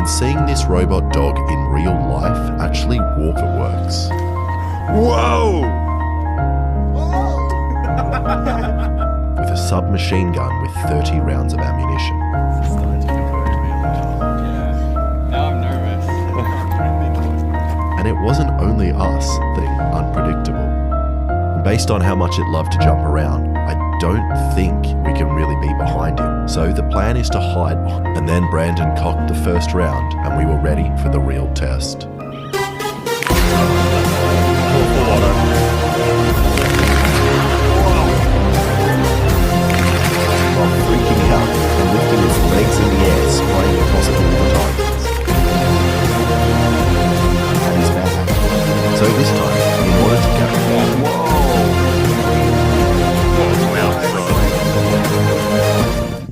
and seeing this robot dog in real life actually walk at works. Whoa! With a submachine gun with 30 rounds of ammunition. This is starting to look very real. Yeah. Now I'm nervous. And it wasn't only us being unpredictable. Based on how much it loved to jump around, I don't think we can really be behind him. So the plan is to hide. And then Brandon cocked the first round and we were ready for the real test.